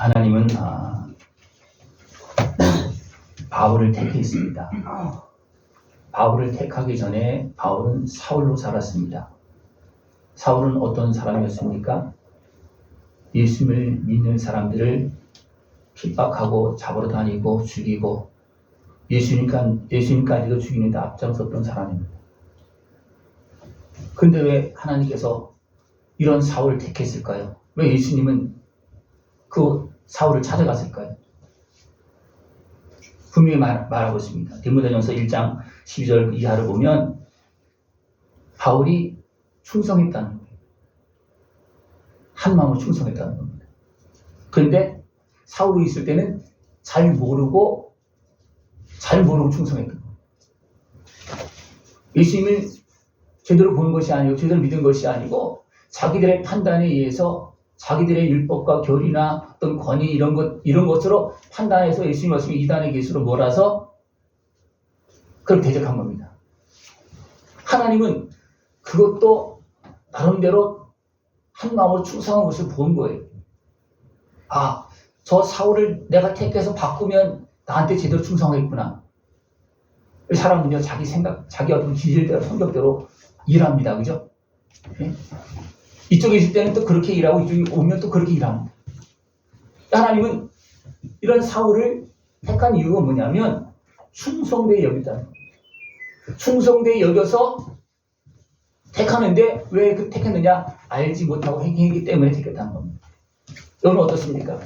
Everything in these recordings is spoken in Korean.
하나님은 바울을 택했습니다. 바울을 택하기 전에 바울은 사울로 살았습니다. 사울은 어떤 사람이었습니까? 예수님을 믿는 사람들을 핍박하고 잡으러 다니고 죽이고 예수님까지도 죽이는 데 앞장섰던 사람입니다. 그런데 왜 하나님께서 이런 사울을 택했을까요? 왜 예수님은 그 사울을 찾아갔을까요? 분명히 말하고 있습니다. 디모데전서 1장 12절 이하를 보면 바울이 충성했다는 거예요. 한 마음으로 충성했다는 겁니다. 그런데 사울이 있을 때는 잘 모르고 충성했던 거예요. 예수님을 제대로 본 것이 아니고 제대로 믿은 것이 아니고 자기들의 판단에 의해서 자기들의 율법과 교리나 어떤 권위 이런 것으로 판단해서 예수님 말씀을 이단의 계수로 몰아서 그렇게 대적한 겁니다. 하나님은 그것도 나름대로 한 마음으로 충성한 것을 본 거예요. 저 사울을 내가 택해서 바꾸면 나한테 제대로 충성하겠구나. 사람은요, 자기 생각, 자기 어떤 기질대로, 성격대로 일합니다. 그죠? 네? 이쪽에 있을 때는 또 그렇게 일하고 이쪽에 오면 또 그렇게 일합니다. 하나님은 이런 사울을 택한 이유가 뭐냐면 충성되게 여겼다는 거예요. 충성되게 여겨서 택하는데 왜 그 택했느냐? 알지 못하고 행했기 때문에 택했다는 겁니다. 여러분 어떻습니까?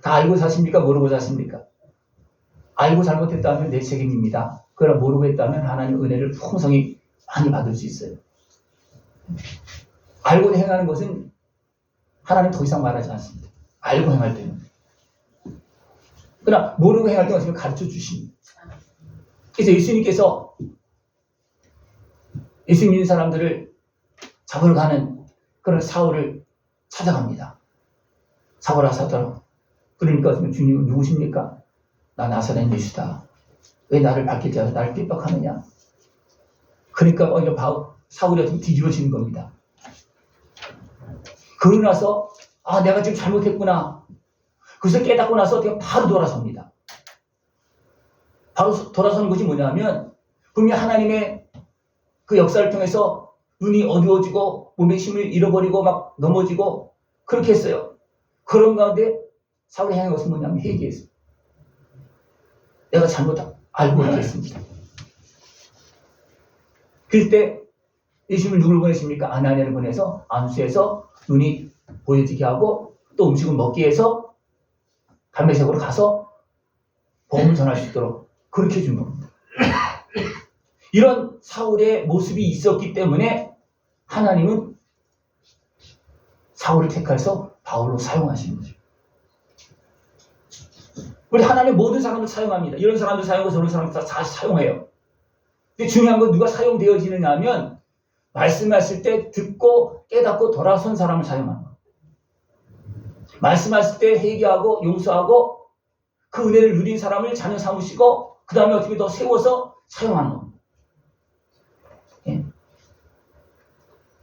다 알고 사십니까? 모르고 사십니까? 알고 잘못했다면 내 책임입니다. 그러나 모르고 했다면 하나님 은혜를 풍성히 많이 받을 수 있어요. 알고 행하는 것은 하나님 더 이상 말하지 않습니다. 알고 행할 때는. 그러나 모르고 행할 때는 가르쳐 주십니다. 그래서 예수님께서 예수 믿는 사람들을 잡으러 가는 그런 사울을 찾아갑니다. 잡으라 사더라. 그러니까 주님은 누구십니까? 나 나사렛 예수다. 왜 나를 밝히지 않아서 나를 핍박하느냐? 그러니까 사울이 좀 뒤집어지는 겁니다. 그러고 나서 내가 지금 잘못했구나. 그것을 깨닫고 나서 바로 돌아섭니다. 바로 돌아서는 것이 뭐냐면 분명히 하나님의 그 역사를 통해서 눈이 어두워지고 몸의 힘을 잃어버리고 막 넘어지고 그렇게 했어요. 그런 가운데 사울이 행한 것은 뭐냐면 회개했어요. 내가 알고 했습니다. 그럴 때 예수님을 누굴 보내십니까? 아나니아를 보내서 안수해서 눈이 보여지게 하고 또 음식을 먹게 해서 담메색으로 가서 복음을 전할 수 있도록 그렇게 해준 겁니다. 이런 사울의 모습이 있었기 때문에 하나님은 사울을 택해서 바울로 사용하시는 거죠. 우리 하나님 모든 사람을 사용합니다. 이런 사람들 사용하고 저런 사람들 다 사용해요. 근데 중요한 건 누가 사용되어지느냐 하면 말씀하실 때 듣고 깨닫고 돌아선 사람을 사용하는 거예요. 말씀하실 때 회개하고 용서하고 그 은혜를 누린 사람을 자녀 삼으시고 그 다음에 어떻게 더 세워서 사용하는 겁니다. 예?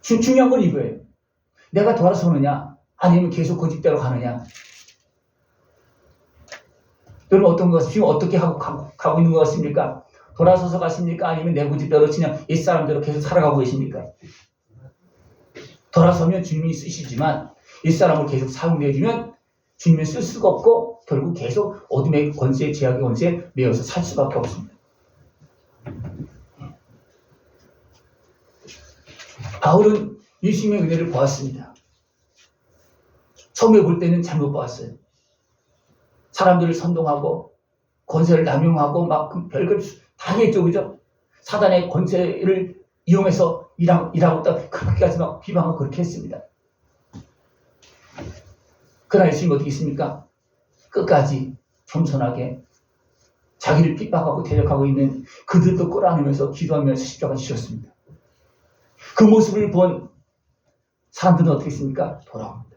중요한 건 이거예요. 내가 돌아서느냐 아니면 계속 고집대로 가느냐. 여러분 어떤 것 지금 어떻게 가고 있는 것 같습니까? 돌아서서 가십니까? 아니면 내 고집대로 그냥 옛사람대로 계속 살아가고 계십니까? 돌아서면 주님이 쓰시지만 옛사람으로 계속 사용되어지면 주님을 쓸 수가 없고 결국 계속 어둠의 권세, 제약의 권세에 매여서 살 수밖에 없습니다. 바울은 예수님의 은혜를 보았습니다. 처음에 볼 때는 잘못 보았어요. 사람들을 선동하고 권세를 남용하고 막 별걸 다 했죠. 그죠? 사단의 권세를 이용해서 일하고 있다 그렇게까지 막 비방하고 그렇게 했습니다. 그러나 예수님이 어떻게 했습니까? 끝까지 겸손하게 자기를 핍박하고 대적하고 있는 그들도 끌어안으면서 기도하면서 십자가를 지셨습니다. 그 모습을 본 사람들은 어떻게 했습니까? 돌아옵니다.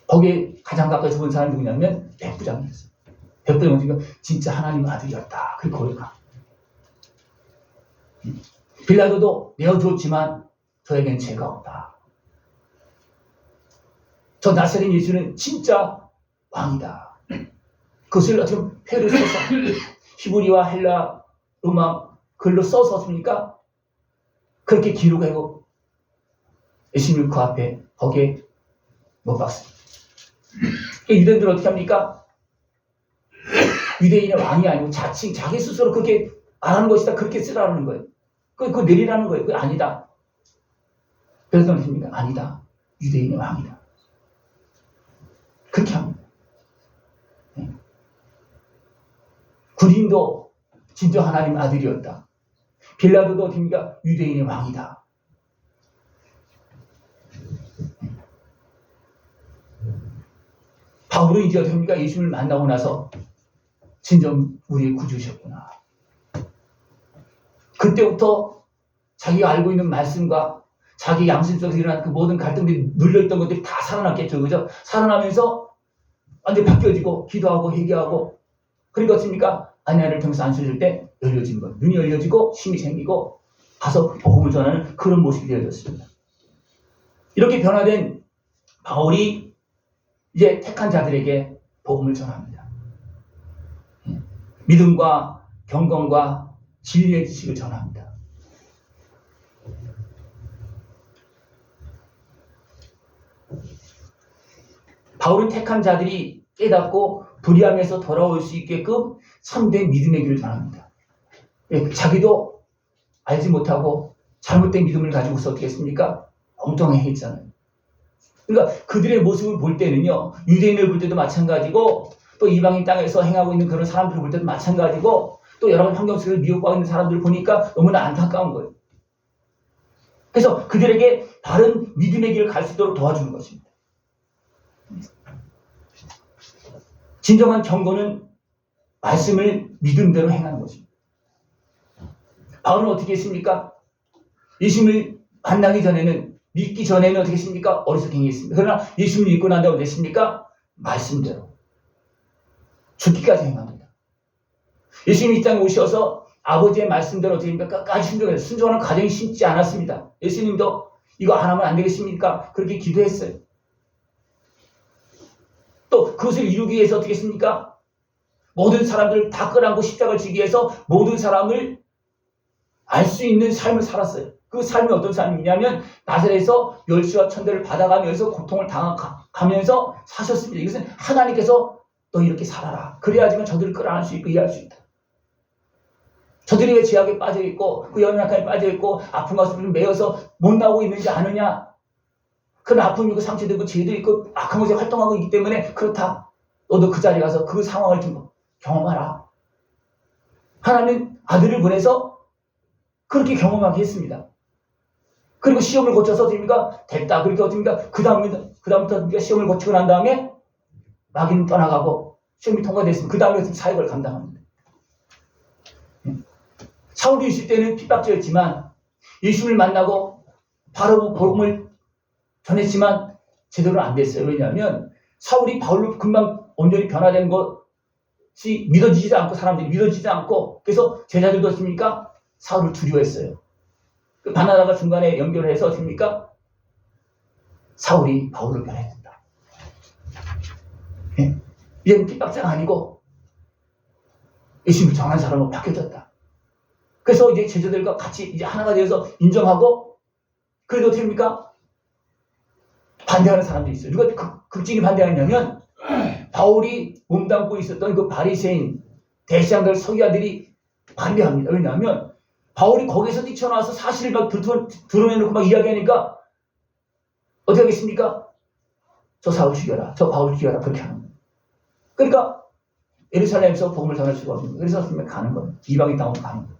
거기에 가장 가까이서 본 사람이 누구냐면 백부장이었어요. 백부장은 진짜 하나님의 아들이었다. 그렇게 고백합니다. 빌라도도 내어주었지만 저에겐 죄가 없다. 저 나사렛 예수는 진짜 왕이다. 그것을 어떻게 표를 써서 히브리와 헬라 로마 글로 써서습니까? 그렇게 기록하고 예수님을 그 앞에 거기에 못 박습니다. 유대인들은 어떻게 합니까? 유대인의 왕이 아니고 자칭 자기 스스로 그렇게 말하는 것이다. 그렇게 쓰라는 거예요. 그거 내리라는 거예요. 그거 아니다. 그래서 어떻습니까? 아니다. 유대인의 왕이다. 그렇게 합니다. 구린도 진짜 하나님 아들이었다. 빌라도도 어떻습니까? 유대인의 왕이다. 바울은 이제 어떻습니까? 예수님을 만나고 나서 진정 우리의 구주셨구나. 그때부터 자기가 알고 있는 말씀과 자기 양심 속에서 일어난 그 모든 갈등들이 눌려있던 것들이 다 살아났겠죠. 그죠? 살아나면서 완전히 바뀌어지고 기도하고 회개하고 그러니까 어떻습니까? 아내를 통해서 안수해줄 때 열려진 것. 눈이 열려지고 힘이 생기고 가서 복음을 전하는 그런 모습이 되어졌습니다. 이렇게 변화된 바울이 이제 택한 자들에게 복음을 전합니다. 믿음과 경건과 진리의 지식을 전합니다. 바울은 택한 자들이 깨닫고 불의함에서 돌아올 수 있게끔 참된 믿음의 길을 전합니다. 자기도 알지 못하고 잘못된 믿음을 가지고서 어떻게 했습니까? 엉뚱하게 했잖아요. 그러니까 그들의 모습을 볼 때는요, 유대인을 볼 때도 마찬가지고 또 이방인 땅에서 행하고 있는 그런 사람들을 볼 때도 마찬가지고 또 여러 가지 환경 속에서 미혹받고 있는 사람들을 보니까 너무나 안타까운 거예요. 그래서 그들에게 바른 믿음의 길을 갈 수 있도록 도와주는 것입니다. 진정한 경건은 말씀을 믿음대로 행하는 것입니다. 바울은 어떻게 했습니까? 예수님을 만나기 전에는, 믿기 전에는 어떻게 했습니까? 어리석게 행했습니다. 그러나 예수님을 믿고 난 다음에 어떻게 했습니까? 말씀대로 죽기까지 행합니다. 예수님이 이 땅에 오셔서 아버지의 말씀대로 어떻게 합니까? 끝까지 순종해요. 순종하는 과정이 쉽지 않았습니다. 예수님도 이거 안 하면 안 되겠습니까? 그렇게 기도했어요. 또 그것을 이루기 위해서 어떻게 했습니까? 모든 사람들을 다 끌어안고 십자가를 지기 위해서 모든 사람을 알 수 있는 삶을 살았어요. 그 삶이 어떤 삶이냐면 나사렛에서 멸시와 천대를 받아가면서 고통을 당하면서 사셨습니다. 이것은 하나님께서 너 이렇게 살아라. 그래야지만 저들을 끌어안을 수 있고 이해할 수 있다. 저들이 왜 죄악에 빠져있고 그 연약함에 빠져있고 아픈 가슴을 메어서 못 나오고 있는지 아느냐? 그런 아픔이 있고 상처도 있고 죄도 있고 악한 것이 활동하고 있기 때문에 그렇다. 너도 그 자리에 가서 그 상황을 좀 경험하라. 하나님 아들을 보내서 그렇게 경험하게 했습니다. 그리고 시험을 거쳐서 어떻습니까? 됐다. 그렇게 어떻습니까? 그 다음부터 시험을 거치고 난 다음에 마귀는 떠나가고 시험이 통과됐으면 그 다음에 사역을 감당합니다. 사울이 있을 때는 핍박자였지만 예수를 만나고 바로 복음을 전했지만 제대로 안 됐어요. 왜냐하면 사울이 바울로 금방 온전히 변화된 것이 믿어지지 않고 사람들이 믿어지지 않고 그래서 제자들도 어떻습니까? 사울을 두려워했어요. 그 바나바가 중간에 연결을 해서 어떻습니까? 사울이 바울로 변했다. 예? 이제는 핍박자가 아니고 예수님을 전한 사람으로 바뀌어졌다. 그래서 이제 제자들과 같이 이제 하나가 되어서 인정하고 그래도 어떻게 합니까? 반대하는 사람들이 있어요. 누가 극진히 반대하냐면 바울이 몸담고 있었던 그 바리새인 대시장들 서기관들이 반대합니다. 왜냐하면 바울이 거기서 뛰쳐나와서 사실을 막 드러내놓고 막 이야기하니까 어떻게 하겠습니까? 저 사울 죽여라. 저 바울 죽여라. 그렇게 하는 거예요. 그러니까 예루살렘에서 복음을 전할 수가 없는 거예요. 그래서 가는 거예요. 이방인 땅으로 가는 거예요.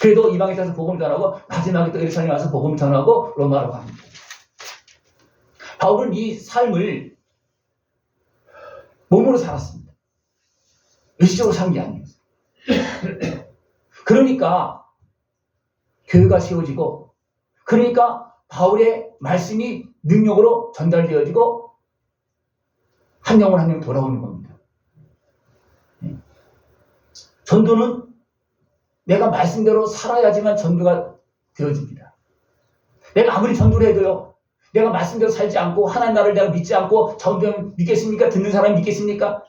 그래도 이방인 땅에서 복음을 전하고 마지막에 또 예루살렘에 와서 복음을 전하고 로마로 갑니다. 바울은 이 삶을 몸으로 살았습니다. 의식적으로 산 게 아니었어요. 그러니까 교회가 세워지고 그러니까 바울의 말씀이 능력으로 전달되어지고 한 영혼 한 명 돌아오는 겁니다. 전도는 내가 말씀대로 살아야지만 전도가 되어집니다. 내가 아무리 전도를 해도요. 내가 말씀대로 살지 않고 하나님 나라를 내가 믿지 않고 전도하면 믿겠습니까? 듣는 사람이 믿겠습니까?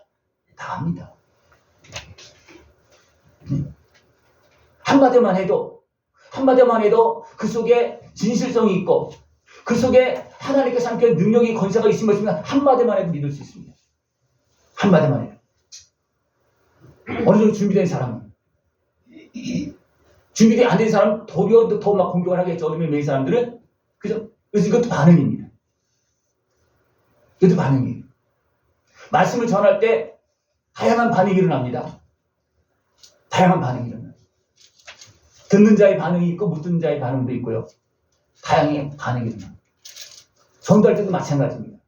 다 압니다. 한마디만 해도 그 속에 진실성이 있고 그 속에 하나님께서 함께 능력이 권세가 있으면 한마디만 해도 믿을 수 있습니다. 한마디만 해도. 어느 정도 준비된 사람은. 준비되지 안 된 사람 도리어 더 막 공격을 하겠죠. 어느 몇 사람들은. 그죠? 그래서 이것도 반응입니다. 이것도 반응이에요. 말씀을 전할 때 다양한 반응이 일어납니다. 다양한 반응이 일어나요. 듣는 자의 반응이 있고 못 듣는 자의 반응도 있고요. 다양한 반응이 일어납니다. 전도할 때도 마찬가지입니다.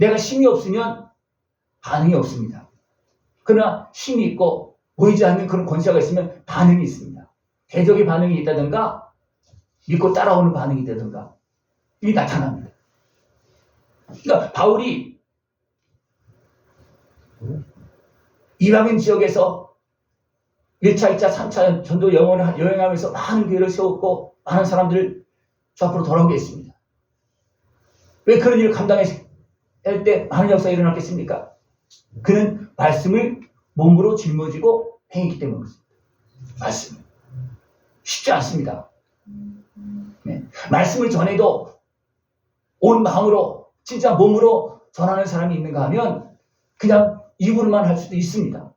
내가 힘이 없으면 반응이 없습니다. 그러나 힘이 있고 보이지 않는 그런 권세가 있으면 반응이 있습니다. 대적의 반응이 있다든가 믿고 따라오는 반응이 있다든가 이게 나타납니다. 그러니까 바울이 이방인 지역에서 1차, 2차, 3차 전도 여행하면서 많은 교회를 세웠고 많은 사람들을 저 앞으로 돌아오게 했습니다. 왜 그런 일을 감당할 때 많은 역사가 일어났겠습니까? 그는 말씀을 몸으로 짊어지고 행했기 때문에 그렇습니다. 말씀. 쉽지 않습니다. 네. 말씀을 전해도 온 마음으로 진짜 몸으로 전하는 사람이 있는가 하면 그냥 입으로만 할 수도 있습니다.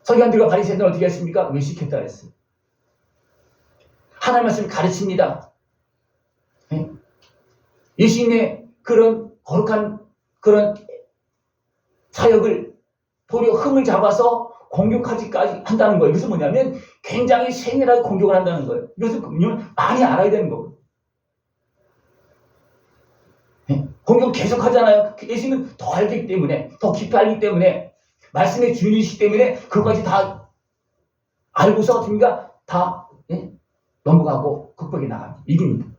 서기관들과 바리새인들은 어떻게 했습니까? 외식했다 했어요. 하나님 말씀을 가르칩니다. 예수님의 그런 거룩한 그런 사역을 도리어 흠을 잡아서 공격하기까지 한다는 거예요. 이것은 뭐냐면 굉장히 세밀하게 공격을 한다는 거예요. 이것은 많이 알아야 되는 거예요. 공격 계속 하잖아요. 예수님은 더 알기 때문에, 더 깊이 알기 때문에, 말씀의 주인이시기 때문에 그것까지 다 알고서 어떻습니까? 다 넘어가고 극복해 나갑니다. 이깁니다.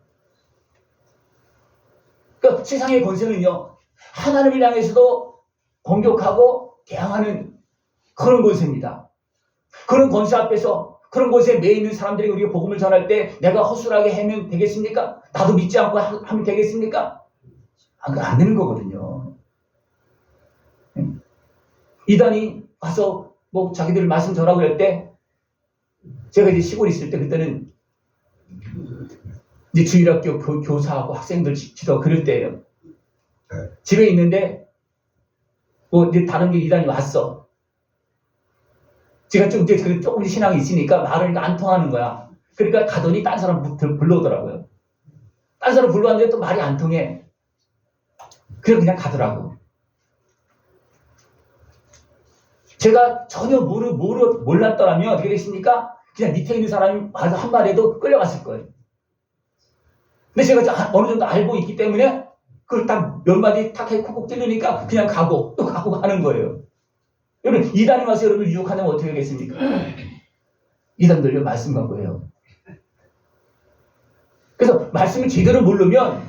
그러니까 세상의 권세는요, 하나님을 향해서도 공격하고 대항하는 그런 권세입니다. 그런 권세 앞에서, 그런 권세에 매여 있는 사람들이 우리가 복음을 전할 때 내가 허술하게 하면 되겠습니까? 나도 믿지 않고 하면 되겠습니까? 안 되는 거거든요. 이단이 와서 뭐 자기들 말씀 전하고 할 때, 제가 이제 시골에 있을 때 그때는 이제 주일학교 교사하고 학생들 지도 그럴 때예요. 집에 있는데 뭐 이제 다른 게 이단이 왔어. 제가 좀 이제 조금 신앙이 있으니까 말을 안 통하는 거야. 그러니까 가더니 딴 사람 불러오더라고요. 딴 사람 불러왔는데 또 말이 안 통해. 그래서 그냥 가더라고. 제가 전혀 몰랐더라면 어떻게 됐습니까? 그냥 밑에 있는 사람이 와서 한 말에도 끌려갔을 거예요. 근데 제가 어느 정도 알고 있기 때문에 그걸 딱 몇 마디 탁 해 콕콕 찔르니까 그냥 가고 또 가고 하는 거예요. 여러분 이단이 와서 여러분 유혹하면 어떻게 하겠습니까? 이단들요 말씀 갖고 해요. 그래서 말씀을 제대로 모르면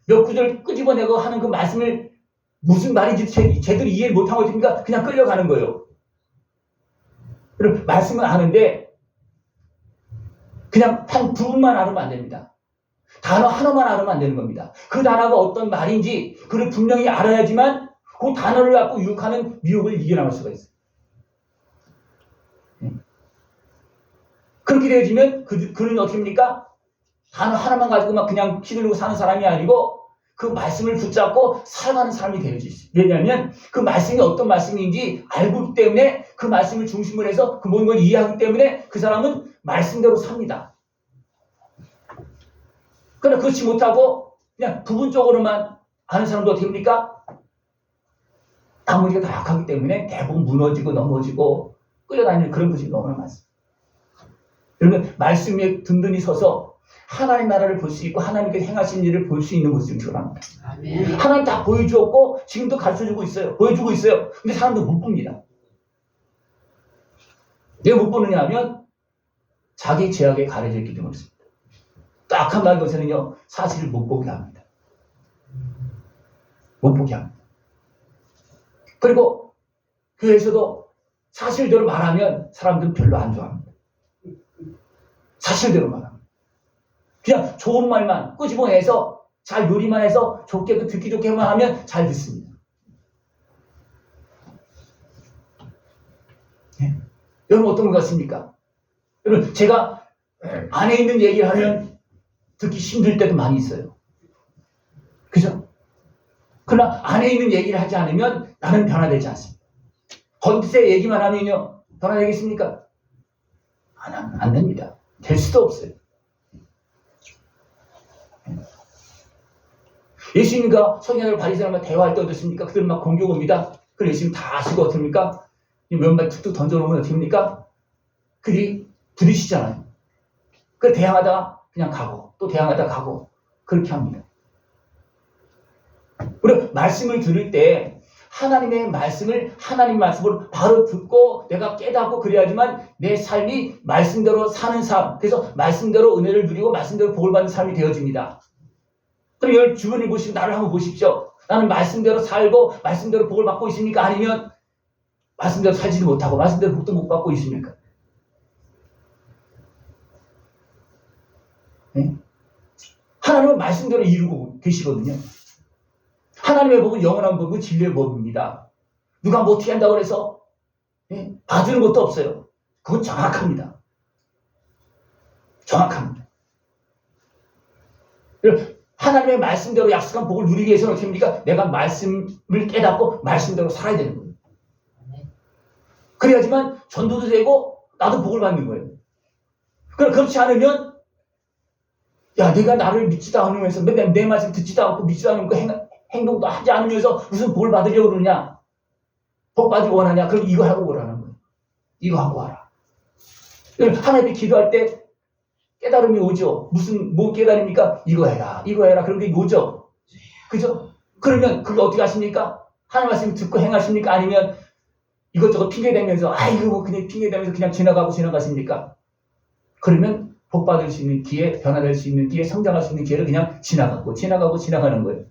몇 구절 끄집어내고 하는 그 말씀을 무슨 말인지 제대로 이해를 못하고 있으니까 그냥 끌려가는 거예요. 여러분 말씀은 아는데 그냥 한 부분만 알으면 안 됩니다. 단어 하나만 알으면 안 되는 겁니다. 그 단어가 어떤 말인지 그걸 분명히 알아야지만 그 단어를 갖고 유혹하는 미혹을 이겨나갈 수가 있어요. 그렇게 되어지면 그는 어떻게 합니까? 단어 하나만 가지고 막 그냥 휘둘리고 사는 사람이 아니고 그 말씀을 붙잡고 살아가는 사람이 되어질 수 있어요. 왜냐하면 그 말씀이 어떤 말씀인지 알고 있기 때문에 그 말씀을 중심으로 해서 그 모든 걸 이해하기 때문에 그 사람은 말씀대로 삽니다. 그러나 그렇지 못하고 그냥 부분적으로만 아는 사람도 어떻게 합니까? 나머지가 다 약하기 때문에 대부분 무너지고 넘어지고 끌려다니는 그런 것이 너무나 많습니다. 여러분 말씀에 든든히 서서 하나님 나라를 볼 수 있고 하나님께서 행하신 일을 볼 수 있는 모습을 주랍니다. 하나님 다 보여주었고 지금도 가르쳐주고 있어요. 보여주고 있어요. 근데 사람들 못 봅니다. 왜 못 보느냐 하면 자기 죄악에 가려져 있기 때문에 그렇습니다. 딱한 말 것에는요 사실을 못 보게 합니다. 못 보게 합니다. 그리고 교회에서도 사실대로 말하면 사람들은 별로 안 좋아합니다. 사실대로 말합니다. 그냥 좋은 말만 끄집어내서 잘 요리만 해서 좋게 듣기 좋게만 하면 잘 듣습니다. 네? 여러분 어떤 것 같습니까? 여러분 제가 안에 있는 얘기를 하면 듣기 힘들 때도 많이 있어요. 그죠? 그러나 안에 있는 얘기를 하지 않으면 나는 변화되지 않습니다. 겉에 얘기만 하면요 변화되겠습니까? 안 됩니다. 될 수도 없어요. 예수님과 성령을 바리새인과 대화할 때 어떻습니까? 그들 막 공격 옵니다. 그래서 예수님 다 아시고 어떻습니까? 몇발 툭툭 던져놓으면 어떻습니까? 그들이 부딪히잖아요. 그 대항하다 그냥 가고 또 대항하다 가고 그렇게 합니다. 우리 말씀을 들을 때 하나님의 말씀을 하나님 말씀으로 바로 듣고 내가 깨닫고 그래야지만 내 삶이 말씀대로 사는 삶, 그래서 말씀대로 은혜를 누리고 말씀대로 복을 받는 삶이 되어집니다. 그럼 여러분 주변을 보시고 나를 한번 보십시오. 나는 말씀대로 살고 말씀대로 복을 받고 있습니까? 아니면 말씀대로 살지도 못하고 말씀대로 복도 못 받고 있습니까? 네? 하나님은 말씀대로 이루고 계시거든요. 하나님의 복은 영원한 복은 진리의 복입니다. 누가 뭐 어떻게 한다고 해서 봐주는 것도 없어요. 그건 정확합니다. 정확합니다. 하나님의 말씀대로 약속한 복을 누리기 위해서는 어떻게 합니까? 내가 말씀을 깨닫고 말씀대로 살아야 되는 거예요. 그래야지만 전도도 되고 나도 복을 받는 거예요. 그렇지 않으면 야 내가 나를 믿지도 않으면서 내 말씀 듣지도 않고 믿지도 않고 행동도 하지 않으면서 무슨 복을 받으려고 그러냐? 복 받기 원하냐? 그럼 이거 하고 오라는 거예요. 이거 하고 와라. 하나님이 기도할 때 깨달음이 오죠. 뭐 깨달음입니까? 이거 해라. 이거 해라. 그런 게 오죠. 그죠? 그러면 그게 어떻게 하십니까? 하나님 말씀 듣고 행하십니까? 아니면 이것저것 핑계대면서 아이고 뭐 그냥 핑계대면서 그냥 지나가십니까? 그러면 복 받을 수 있는 기회, 변화될 수 있는 기회, 성장할 수 있는 기회를 그냥 지나가는 거예요.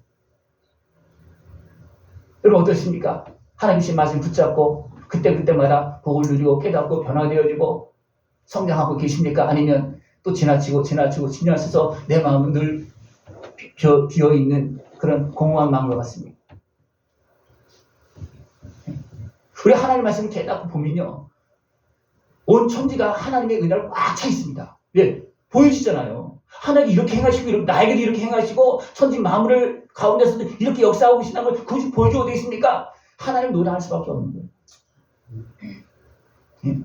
여러분 어떻습니까? 하나님의 말씀 붙잡고 그때마다 복을 누리고 깨닫고 변화되어지고 성장하고 계십니까? 아니면 또 지나치고 내 마음은 늘 비어있는 그런 공허한 마음과 같습니다. 우리 하나님 말씀을 깨닫고 보면요. 온 천지가 하나님의 은혜를 꽉 차 있습니다. 예, 보여지잖아요. 하나님이 이렇게 행하시고 나에게도 이렇게 행하시고 천지 만물을 가운데서도 이렇게 역사하고 계신다는 걸 그것이 보여주고 되겠습니까? 하나님 노래할 수밖에 없는 거예요. 예.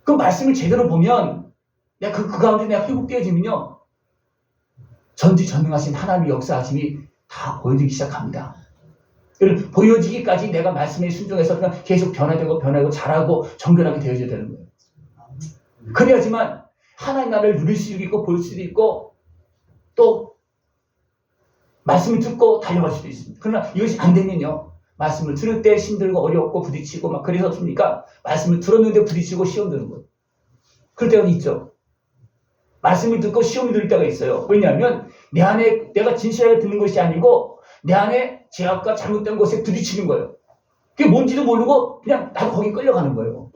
그 말씀을 제대로 보면 내가 그 가운데 내가 회복되어지면요. 전지전능하신 하나님의 역사하심이 다 보여지기 시작합니다. 보여지기까지 내가 말씀에 순종해서 그냥 계속 변화되고 잘하고 정결하게 되어져야 되는 거예요. 그래야지만 하나님 나라를 누릴 수도 있고 볼 수도 있고 또 말씀을 듣고 달려갈 수도 있습니다. 그러나 이것이 안 되면요. 말씀을 들을 때 힘들고 어렵고 부딪히고 막 그래서 없습니까? 말씀을 들었는데 부딪히고 시험 드는 거예요. 그럴 때가 있죠. 말씀을 듣고 시험이 들 때가 있어요. 왜냐하면 내 안에 내가 진실하게 듣는 것이 아니고 내 안에 죄악과 잘못된 것에 부딪히는 거예요. 그게 뭔지도 모르고 그냥 나도 거기 끌려가는 거예요.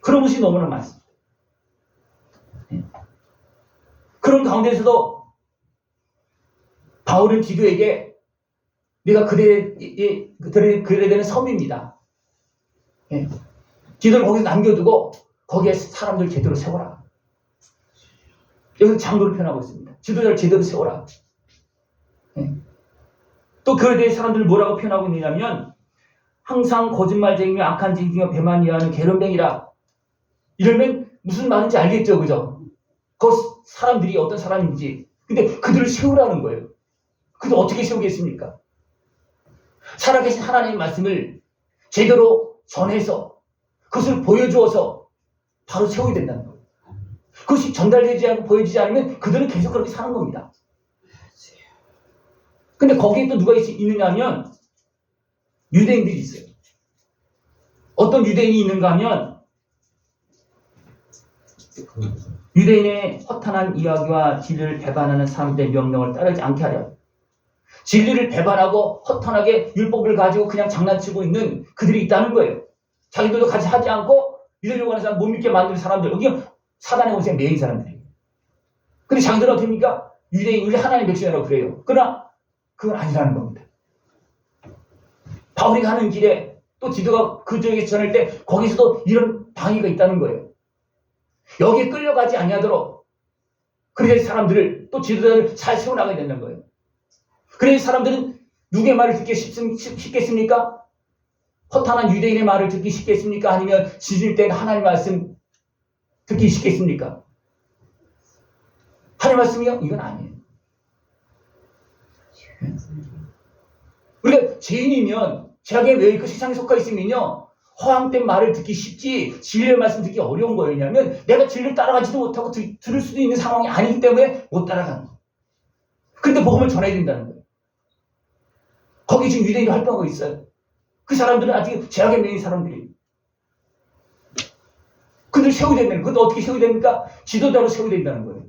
그런 것이 너무나 많습니다. 그런 가운데서도 바울은 디도에게 네가 그들에 되는 섬입니다. 디도를 거기서 남겨두고 거기에 사람들 제대로 세워라. 여기서 장로를 표현하고 있습니다. 지도자를 제대로 세워라. 또 그에 대해 사람들을 뭐라고 표현하고 있느냐면 항상 거짓말쟁이며 악한 징징이며 배만 이해하는 게으름뱅이라. 이러면 무슨 말인지 알겠죠, 그죠? 그 사람들이 어떤 사람인지. 근데 그들을 세우라는 거예요. 그들 어떻게 세우겠습니까? 살아계신 하나님의 말씀을 제대로 전해서 그것을 보여주어서 바로 세워야 된다는 거예요. 그것이 전달되지 않고 보여지지 않으면 그들은 계속 그렇게 사는 겁니다. 근데 거기에 또 누가 있느냐 하면 유대인들이 있어요. 어떤 유대인이 있는가 하면 유대인의 허탄한 이야기와 진리를 배반하는 사람들의 명령을 따르지 않게 하려. 진리를 배반하고 허탄하게 율법을 가지고 그냥 장난치고 있는 그들이 있다는 거예요. 자기들도 같이 하지 않고 믿으려고 하는 사람 못 믿게 만드는 사람들. 여기 사단의 권세에 매인 사람들이에요. 근데 자기들은 어떻습니까? 유대인, 우리 하나님의 백성이라고 그래요. 그러나 그건 아니라는 겁니다. 바울이 가는 길에 또 디도가 그쪽에 전할 때 거기서도 이런 방해가 있다는 거예요. 여기에 끌려가지 아니하도록 그래서 사람들을 또 지도자를 잘 세워나가야 된다는 거예요. 그래서 사람들은 누구의 말을 듣기 쉽겠습니까? 허탄한 유대인의 말을 듣기 쉽겠습니까? 아니면 지질된 하나님의 말씀 듣기 쉽겠습니까? 하나님의 말씀이요? 이건 아니에요. 우리가 죄인이면 죄악의 왜 그 세상에 속하 있으면요 허황된 말을 듣기 쉽지 진리의 말씀 듣기 어려운 거예요. 왜냐하면 내가 진리를 따라가지도 못하고 들을 수도 있는 상황이 아니기 때문에 못 따라가는 거예요. 그런데 복음을 전해야 된다는 거예요. 거기 지금 유대인이 활동하고 있어요. 그 사람들은 아직 죄악에 매인 사람들이에요. 그들 세워야 된다는 거예요. 그것도 어떻게 세워야 됩니까? 지도자로 세워야 된다는 거예요.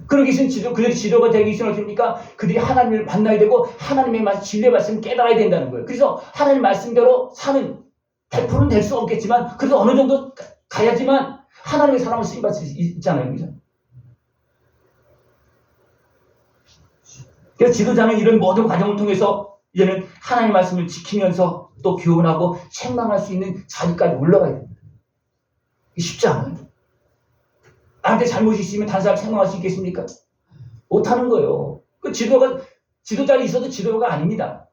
그러기 위해서는 그들이 지도가 되기 위해서는 어떻습니까? 그들이 하나님을 만나야 되고 하나님의 진리의 말씀을 깨달아야 된다는 거예요. 그래서 하나님 말씀대로 사는 100%는 될 수 없겠지만 그래도 어느 정도 가야지만 하나님의 사람을 쓰임받을 수 있잖아요. 그죠? 그래서 지도자는 이런 모든 과정을 통해서 이제는 하나님의 말씀을 지키면서 또 교훈하고 책망할 수 있는 자리까지 올라가야 됩니다. 쉽지 않아요. 나한테 잘못이 있으면 다른 사람 책망할 수 있겠습니까? 못하는 거예요. 그 지도자는 있어도 지도가 아닙니다.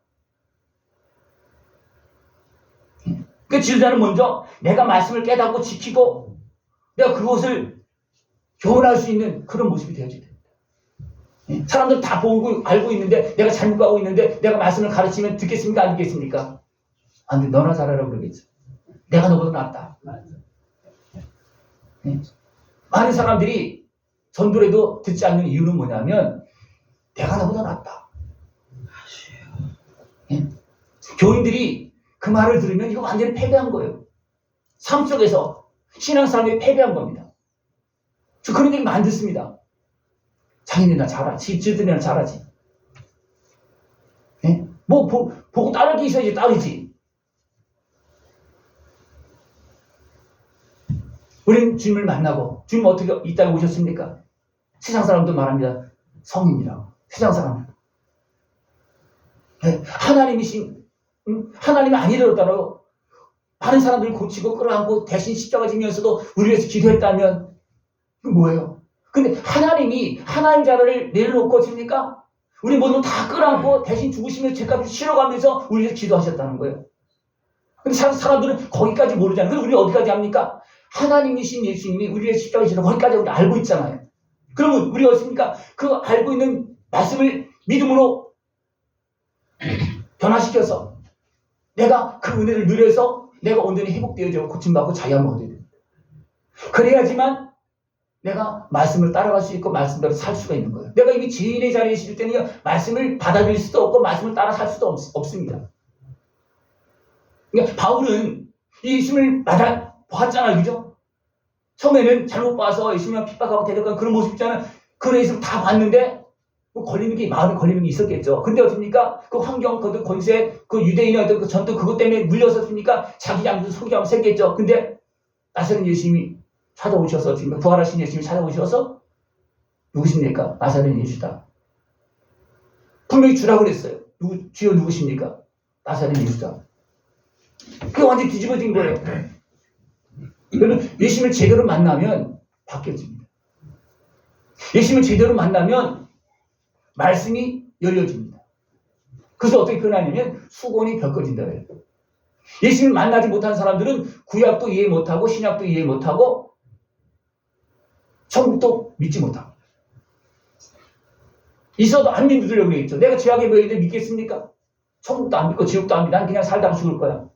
그 지도자는 먼저 내가 말씀을 깨닫고 지키고 내가 그것을 교훈할 수 있는 그런 모습이 되어져야 됩니다. 사람들 다 보고 알고 있는데 내가 잘못 가고 있는데 내가 말씀을 가르치면 듣겠습니까? 안 듣겠습니까? 안 돼. 너나 잘하라고 그러겠죠. 내가 너보다 낫다. 많은 사람들이 전도를 해도 듣지 않는 이유는 뭐냐면 내가 너보다 낫다. 교인들이 그 말을 들으면 이거 완전히 패배한 거예요. 삶 속에서 신앙사람이 패배한 겁니다. 저 그런 얘기 많이 듣습니다. 자기네나 잘하지. 지들이나 잘하지. 뭐 보고 따를 게 있어야지 따르지. 우리는 주님을 만나고 주님 어떻게 이 땅에 오셨습니까? 세상 사람도 말합니다. 성인이라고. 세상 사람은. 하나님이 아니더라도 많은 사람들을 고치고 끌어안고 대신 십자가 지면서도 우리 위해서 기도했다면 그 뭐예요? 근데 하나님이 하나님 자를 내려놓고 칩니까? 우리 모두 다 끌어안고 대신 죽으시면서 죄값을 치러가면서 우리 위해서 기도하셨다는 거예요. 근데 사람들은 거기까지 모르잖아요. 그럼 우리 어디까지 합니까? 하나님이신 예수님이 우리의 십자가에 지러 거기까지 우리 알고 있잖아요. 그러면 우리가 어떻습니까? 그 알고 있는 말씀을 믿음으로 변화시켜서 내가 그 은혜를 누려서 내가 온전히 회복되어져 고침받고 자유함을 얻어야 됩니다. 그래야지만 내가 말씀을 따라갈 수 있고 말씀대로 살 수가 있는 거예요. 내가 이미 죄인의 자리에 있을 때는 말씀을 받아들일 수도 없고 말씀을 따라 살 수도 없습니다. 그러니까 바울은 예수님을 봤잖아요. 그죠? 처음에는 잘못 봐서 예수님을 핍박하고 대적하는 그런 모습 있잖아요. 그런 예수를 다 봤는데 뭐 마음에 걸리는 게 있었겠죠. 근데 어떻습니까? 그 환경, 그 권세, 그 유대인의 어떤 그 전투 그것 때문에 물렸었습니까? 자기 양도 소기하면 생겼죠. 근데 나사렛 예수님이 찾아오셔서 지금 부활하신 예수님이 찾아오셔서 누구십니까? 나사렛 예수다. 분명히 주라고 그랬어요. 주여 누구십니까? 나사렛 예수다. 그게 완전히 뒤집어진 거예요. 그러면 예수님을 제대로 만나면 바뀌어집니다. 예수님을 제대로 만나면 말씀이 열려집니다. 그래서 어떻게 변하냐면 수건이 벗겨진다 그래요. 예수님을 만나지 못한 사람들은 구약도 이해 못하고 신약도 이해 못하고 천국도 믿지 못합니다. 있어도 안 믿으려고 그랬죠. 내가 죄악에 매이는데 믿겠습니까? 천국도 안 믿고 지옥도 안 믿고 난 그냥 살다가 죽을 거야.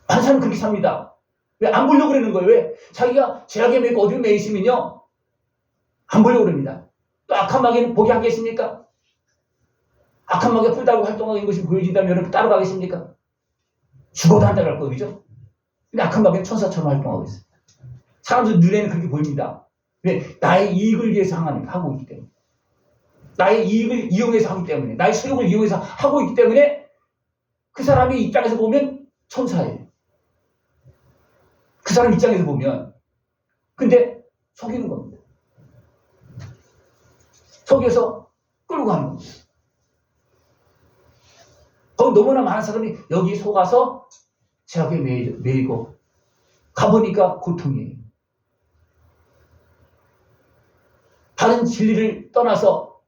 많은 사람은 그렇게 삽니다. 왜 안 보려고 그러는 거예요? 왜? 자기가 죄악에 매이고 어디에 매여 있으면요 안 보려고 그럽니다. 또 악한 마귀는 보게 하겠습니까? 악한 마귀가 뿔 달고 활동하는 것이 보여진다면 여러분 따라가겠습니까? 죽어도 안 따라갈 거예요. 그죠? 근데 악한 마귀는 천사처럼 활동하고 있어요. 사람들 눈에는 그렇게 보입니다. 왜? 나의 이익을 위해서 하고 있기 때문에. 나의 이익을 이용해서 하기 때문에. 나의 소욕을 이용해서 하고 있기 때문에 그 사람의 입장에서 보면 천사예요. 사람 입장에서 보면. 근데 속이는 겁니다. 속여서 끌고 가는 겁니다. 너무나 많은 사람이 여기 속아서 죄악에 매이고 가보니까 고통이에요. 다른 진리를 떠나서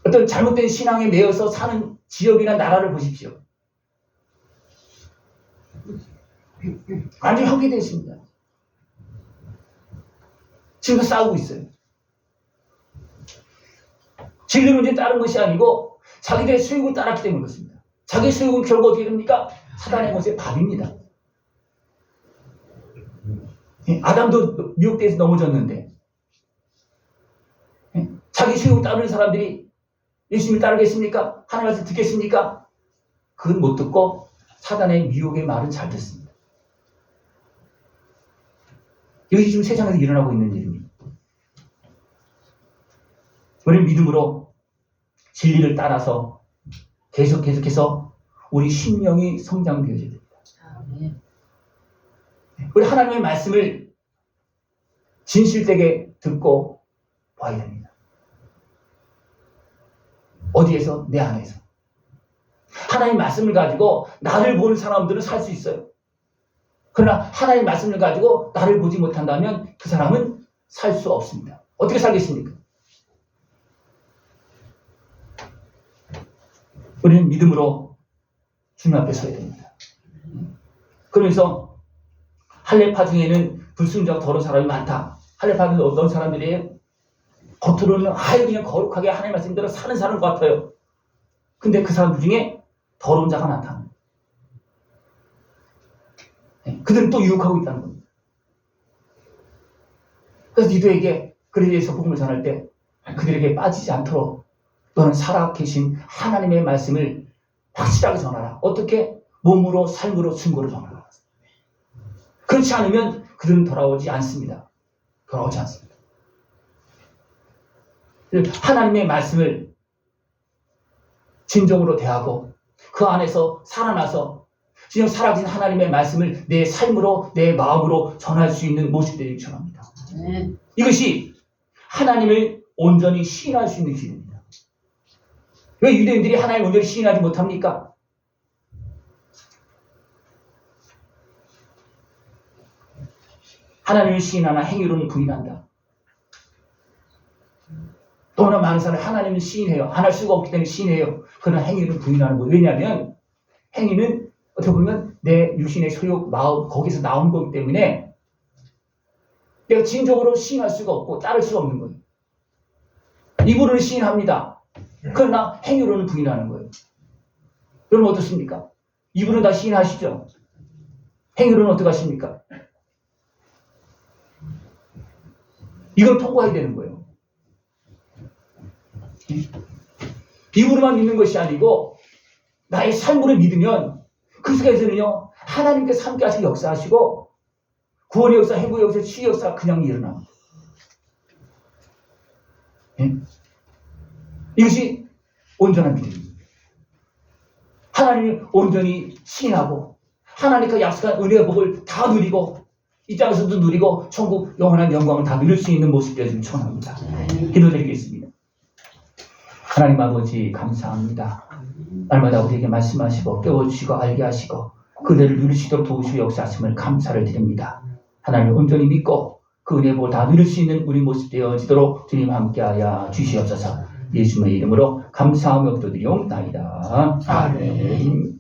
어떤 잘못된 신앙에 매여서 사는 지역이나 나라를 보십시오. 완전히 혁개되어 있습니다. 지금도 싸우고 있어요. 진리 문제 다른 것이 아니고 자기들의 수익을 따랐기 때문에 그렇습니다. 자기 수익은 결국 어떻게 됩니까? 사단의 것의 밥입니다. 아담도 미혹돼서 넘어졌는데 자기 수익을 따르는 사람들이 예수님을 따르겠습니까? 하나님 말씀 듣겠습니까? 그건 못 듣고 사단의 미혹의 말은 잘 듣습니다. 이것이 지금 세상에서 일어나고 있는 일입니다. 우리는 믿음으로 진리를 따라서 계속해서 우리 심령이 성장되어져야 됩니다. 우리 하나님의 말씀을 진실되게 듣고 봐야 됩니다. 어디에서? 내 안에서. 하나님의 말씀을 가지고 나를 보는 사람들은 살 수 있어요. 그러나 하나님의 말씀을 가지고 나를 보지 못한다면 그 사람은 살 수 없습니다. 어떻게 살겠습니까? 우리는 믿음으로 주님 앞에 서야 됩니다. 그러면서 할례파 중에는 불순종하고 더러운 사람이 많다. 할례파는 어떤 사람들이에요? 겉으로는 그냥 거룩하게 하나님 말씀대로 사는 사람 같아요. 근데 그 사람들 중에 더러운 자가 나타납니다. 그들은 또 유혹하고 있다는 겁니다. 그래서 디도에게 그에 대해서 복음을 전할 때 그들에게 빠지지 않도록 너는 살아계신 하나님의 말씀을 확실하게 전하라. 어떻게? 몸으로, 삶으로, 증거로 전하라. 그렇지 않으면 그들은 돌아오지 않습니다. 돌아오지 않습니다. 하나님의 말씀을 진정으로 대하고 그 안에서 살아나서 진정 살아계신 하나님의 말씀을 내 삶으로, 내 마음으로 전할 수 있는 모습이 되길 전합니다. 이것이 하나님을 온전히 시인할 수 있는 길입니다. 왜 유대인들이 하나님을 온전히 시인하지 못합니까? 하나님을 시인하나 행위로는 부인한다. 너무나 많은 사람이 하나님을 시인해요. 안 할 수가 없기 때문에 시인해요. 그러나 행위는 부인하는 거예요. 왜냐하면 행위는 어떻게 보면 내 유신의 소욕, 마음 거기서 나온 거기 때문에 내가 진정으로 시인할 수가 없고 따를 수가 없는 거예요. 입으로는 시인합니다. 그러나 행위로는 부인하는 거예요. 여러분 어떻습니까? 입으로는 다 시인하시죠? 행위로는 어떻게 하십니까? 이걸 통과해야 되는 거예요. 입으로만 믿는 것이 아니고 나의 삶으로 믿으면 그 속에서는요 하나님께서 함께 하시고 역사하시고 구원의 역사, 행복의 역사, 치유의 역사가 그냥 일어납니다. 이것이 온전한 믿음입니다. 하나님을 온전히 시인하고 하나님과 약속한 은혜의 복을 다 누리고 이 땅에서도 누리고 천국 영원한 영광을 다 누릴 수 있는 모습 되어지길 축원합니다. 기도드리겠습니다. 하나님 아버지 감사합니다. 날마다 우리에게 말씀하시고 깨워주시고 알게 하시고 그대를 누리시도록 도우시고 역사하심을 감사를 드립니다. 하나님을 온전히 믿고 그 은혜의 복을 다 누릴 수 있는 우리 모습 되어지도록 주님 함께하여 주시옵소서. 예수님의 이름으로 감사하며 기도드리옵나이다. 아멘.